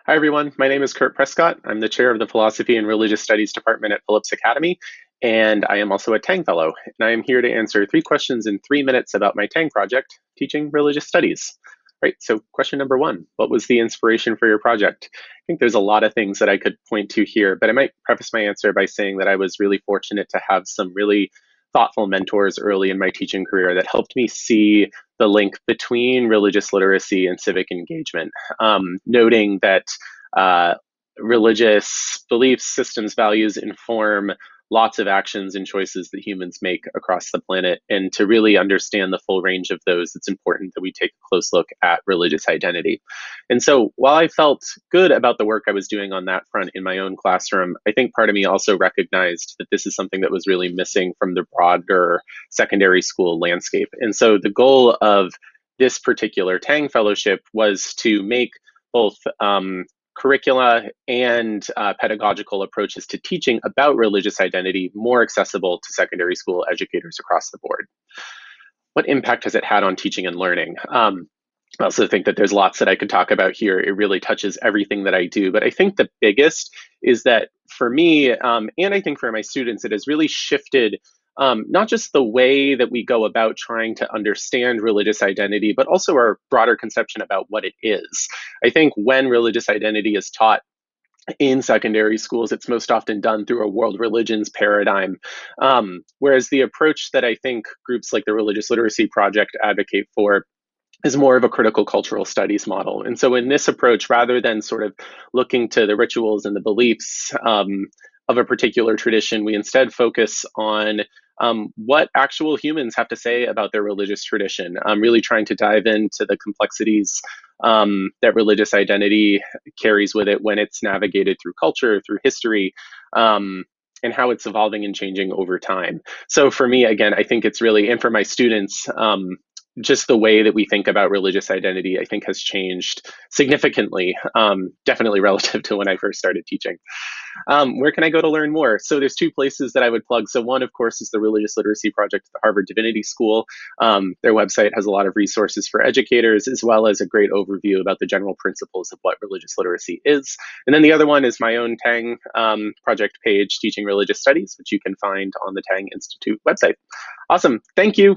Hi, everyone. My name is Kurt Prescott. I'm the chair of the Philosophy and Religious Studies Department at Phillips Academy, and I am also a Tang Fellow. And I am here to answer 3 questions in 3 minutes about my Tang project, teaching religious studies. Right, so question number one, what was the inspiration for your project? I think there's a lot of things that I could point to here, but I might preface my answer by saying that I was really fortunate to have some really thoughtful mentors early in my teaching career that helped me see the link between religious literacy and civic engagement, noting that uh, religious beliefs, systems, values inform lots of actions and choices that humans make across the planet. And to really understand the full range of those, it's important that we take a close look at religious identity. And so while I felt good about the work I was doing on that front in my own classroom, I think part of me also recognized that this is something that was really missing from the broader secondary school landscape. And so the goal of this particular Tang Fellowship was to make both curricula and pedagogical approaches to teaching about religious identity more accessible to secondary school educators across the board. What impact has it had on teaching and learning? I also think that there's lots that I could talk about here. It really touches everything that I do. But I think the biggest is that for me, and I think for my students, it has really shifted not just the way that we go about trying to understand religious identity, but also our broader conception about what it is. I think when religious identity is taught in secondary schools, it's most often done through a world religions paradigm. Whereas the approach that I think groups like the Religious Literacy Project advocate for is more of a critical cultural studies model. And so in this approach, rather than sort of looking to the rituals and the beliefs of a particular tradition, we instead focus on what actual humans have to say about their religious tradition, really trying to dive into the complexities that religious identity carries with it when it's navigated through culture, through history, and how it's evolving and changing over time. So for me, again, I think it's really, and for my students, just the way that we think about religious identity, I think, has changed significantly, definitely relative to when I first started teaching. Where can I go to learn more? So there's 2 places that I would plug. So one, of course, is the Religious Literacy Project at the Harvard Divinity School. Their website has a lot of resources for educators, as well as a great overview about the general principles of what religious literacy is. And then the other one is my own Tang project page, Teaching Religious Studies, which you can find on the Tang Institute website. Awesome. Thank you.